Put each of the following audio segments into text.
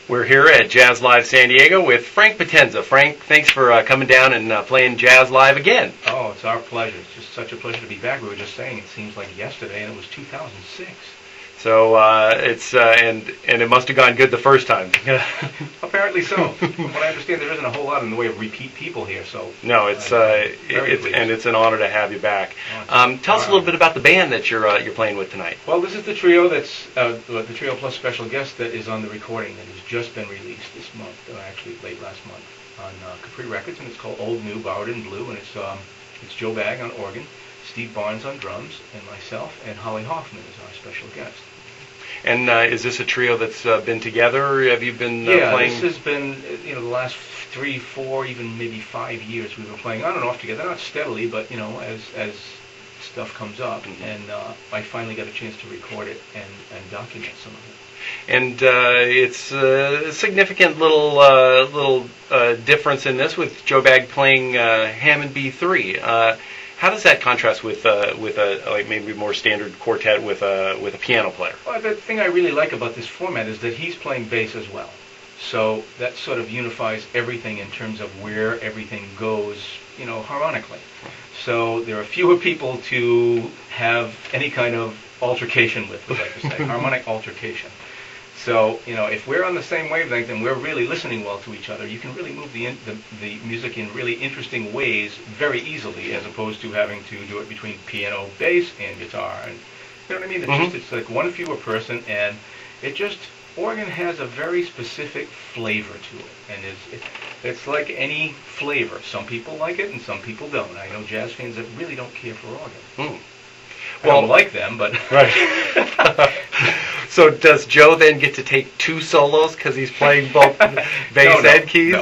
We're here at Jazz Live San Diego with Frank Potenza. Frank, thanks for coming down and playing Jazz Live again. Oh, it's our pleasure. It's just such a pleasure to be back. We were just saying it seems like yesterday, and it was 2006. So it's and it must have gone good the first time. Apparently so. From what I understand, there isn't a whole lot in the way of repeat people here. So no, it's an honor to have you back. Tell us a little bit about the band that you're playing with tonight. Well, this is the trio that's the trio plus special guest that is on the recording that has just been released this month, actually late last month on Capri Records, and it's called Old New Borrowed in Blue, and it's Joe Bagg on organ, Steve Barnes on drums, and myself, and Holly Hoffman is our special guest. And is this a trio that's been together? Have you been playing? Yeah, this has been the last 3, 4, even maybe 5 years we've been playing on and off together, not steadily, but as stuff comes up, mm-hmm. and I finally got a chance to record it and document some of it. And it's a significant little difference in this with Joe Bagg playing Hammond B3. How does that contrast with a maybe more standard quartet with a piano player? Well, the thing I really like about this format is that he's playing bass as well, so that sort of unifies everything in terms of where everything goes, harmonically. So there are fewer people to have any kind of altercation with, we like to say, harmonic altercation. So, if we're on the same wavelength and we're really listening well to each other, you can really move the music in really interesting ways very easily, as opposed to having to do it between piano, bass, and guitar. And you know what I mean? It's mm-hmm. it's like one fewer person, and organ has a very specific flavor to it, and it's like any flavor. Some people like it, and some people don't. I know jazz fans that really don't care for organ. I don't like them, but right. So does Joe then get to take 2 solos because he's playing both bass and keys?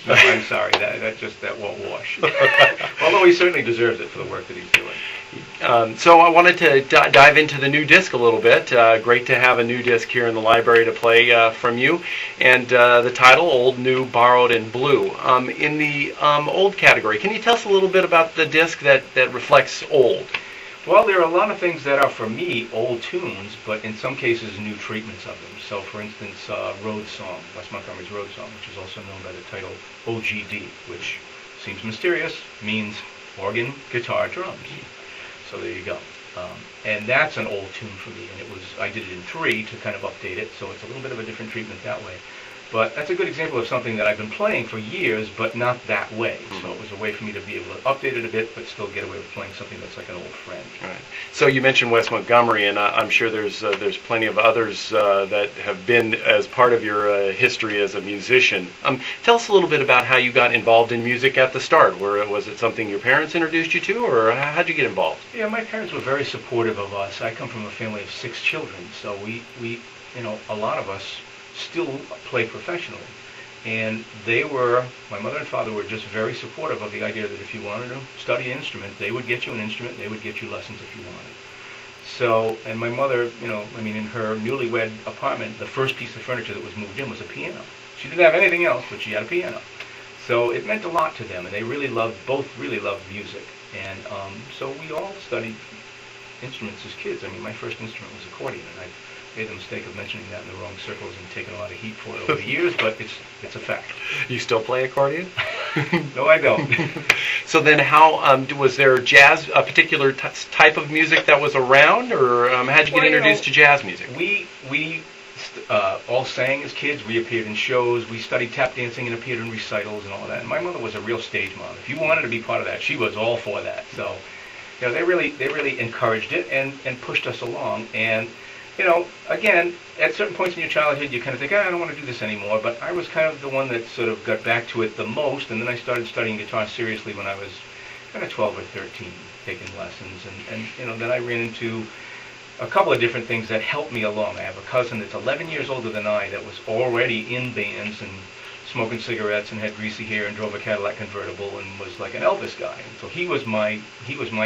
No, I'm sorry. That won't wash. Although he certainly deserves it for the work that he's doing. So I wanted to dive into the new disc a little bit. Great to have a new disc here in the library to play from you. And the title, Old, New, Borrowed, in Blue. In the old category, can you tell us a little bit about the disc that reflects old? Well, there are a lot of things that are, for me, old tunes, but in some cases, new treatments of them. So, for instance, Road Song, Wes Montgomery's Road Song, which is also known by the title OGD, which seems mysterious, means organ, guitar, drums. So there you go. And that's an old tune for me, and I did it in 3 to kind of update it, so it's a little bit of a different treatment that way. But that's a good example of something that I've been playing for years, but not that way. Mm-hmm. So it was a way for me to be able to update it a bit, but still get away with playing something that's like an old friend. Right. So you mentioned Wes Montgomery, and I'm sure there's plenty of others that have been as part of your history as a musician. Tell us a little bit about how you got involved in music at the start. Was it something your parents introduced you to, or how'd you get involved? Yeah, my parents were very supportive of us. I come from a family of 6 children, so we a lot of us still play professionally, and my mother and father were just very supportive of the idea that if you wanted to study an instrument, they would get you an instrument, they would get you lessons if you wanted. So, and my mother, in her newlywed apartment, the first piece of furniture that was moved in was a piano. She didn't have anything else, but she had a piano. So it meant a lot to them, and they both really loved music, and so we all studied instruments as kids. My first instrument was accordion, and I made the mistake of mentioning that in the wrong circles and taken a lot of heat for it over the years, but it's a fact. You still play accordion? No, I don't. So then how, was there jazz, a particular type of music that was around, or how'd you get introduced to jazz music? We all sang as kids. We appeared in shows. We studied tap dancing and appeared in recitals and all that. And my mother was a real stage mom. If you wanted to be part of that, she was all for that. So, they really encouraged it and pushed us along. And again, at certain points in your childhood, you kind of think, I don't want to do this anymore, but I was kind of the one that sort of got back to it the most, and then I started studying guitar seriously when I was kind of 12 or 13, taking lessons, and then I ran into a couple of different things that helped me along. I have a cousin that's 11 years older than I that was already in bands and smoking cigarettes and had greasy hair and drove a Cadillac convertible and was like an Elvis guy. And so he was my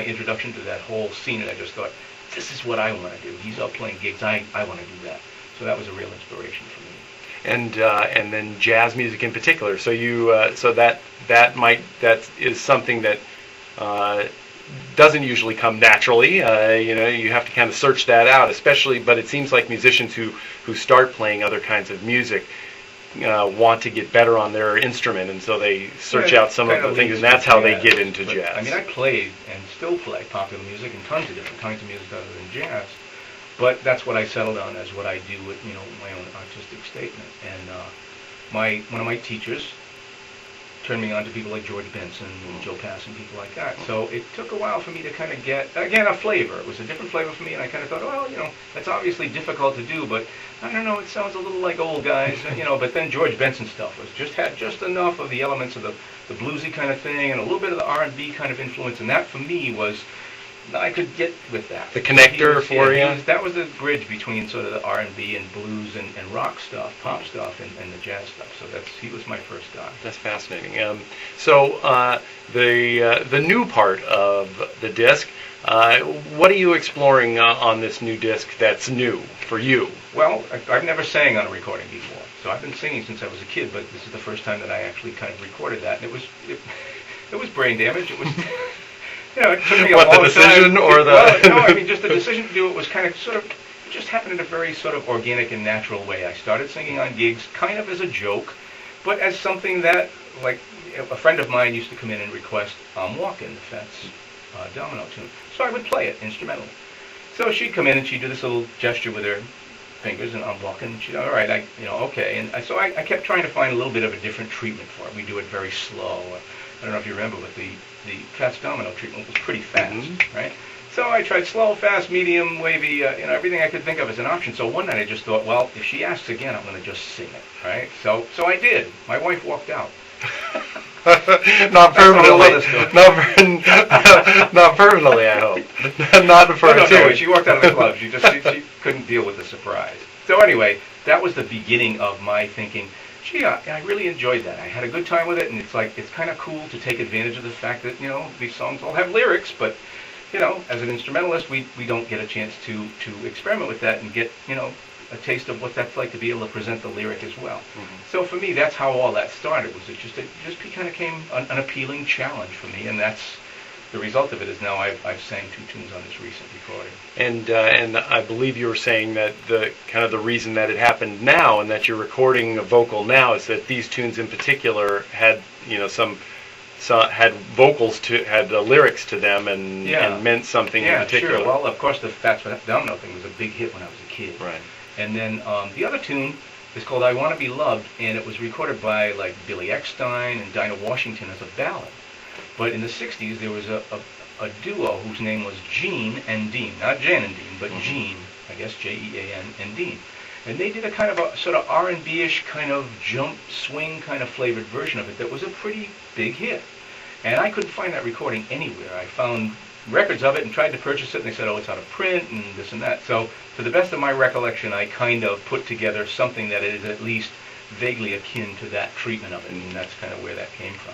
introduction to that whole scene, and I just thought, this is what I want to do. He's out playing gigs. I want to do that. So that was a real inspiration for me. And then jazz music in particular. So that is something that doesn't usually come naturally. You have to kind of search that out, especially. But it seems like musicians who start playing other kinds of music want to get better on their instrument, and so they search out some of the things, and that's how they get into jazz. I mean, I played and still play popular music and tons of different kinds of music other than jazz, but that's what I settled on as what I do with my own artistic statement. And one of my teachers turned me on to people like George Benson and Joe Pass and people like that. So it took a while for me to kind of get, again, a flavor. It was a different flavor for me, and I kind of thought, well, that's obviously difficult to do, but I don't know, it sounds a little like old guys, but then George Benson stuff had just enough of the elements of the bluesy kind of thing and a little bit of the R&B kind of influence, and that for me was, I could get with that. The connector for you? That was the bridge between sort of the R&B and blues and rock stuff, pop stuff, and the jazz stuff. So he was my first guy. That's fascinating. So the new part of the disc, what are you exploring on this new disc that's new for you? Well, I've never sang on a recording before. So I've been singing since I was a kid, but this is the first time that I actually kind of recorded that. And it was brain damage. It was... it took me a long time. The decision or the... Well, no, I mean, just the decision to do it was kind of it just happened in a very sort of organic and natural way. I started singing on gigs kind of as a joke, but as something that, like, a friend of mine used to come in and request Walkin', the Fats domino tune. So I would play it instrumentally. So she'd come in and she'd do this little gesture with her fingers, and I'm walking, and she'd, all right, okay. And so I kept trying to find a little bit of a different treatment for it. We do it very slow. I don't know if you remember, but the Fats domino treatment was pretty fast, right? So I tried slow, fast, medium, wavy, everything I could think of as an option. So one night I just thought, well, if she asks again, I'm going to just sing it, right? So I did. My wife walked out. Not permanently. Not permanently, I hope. Not for a no, she walked out of the club. She couldn't deal with the surprise. So anyway, that was the beginning of my thinking, gee, I really enjoyed that. I had a good time with it, and it's kind of cool to take advantage of the fact that, these songs all have lyrics, but, as an instrumentalist, we don't get a chance to experiment with that and get, a taste of what that's like to be able to present the lyric as well. So for me, that's how all that started. It just kind of came an appealing challenge for me, and that's the result of it. Is now I've sang 2 tunes on this recent recording. And I believe you were saying that the reason that it happened now and that you're recording a vocal now is that these tunes in particular had had vocals had lyrics to them and meant something in particular. Sure. Well, of course, the Fats Domino thing was a big hit when I was a kid. Right. And then the other tune is called I Want to Be Loved, and it was recorded by like Billy Eckstine and Dinah Washington as a ballad. But in the 60s, there was a duo whose name was Gene and Dean. Not Jan and Dean, but Gene, I guess Jean and Dean. And they did a kind of a sort of R&B-ish kind of jump swing kind of flavored version of it that was a pretty big hit. And I couldn't find that recording anywhere. I found records of it and tried to purchase it, and they said, oh, it's out of print and this and that. So to the best of my recollection, I kind of put together something that is at least vaguely akin to that treatment of it, and that's kind of where that came from.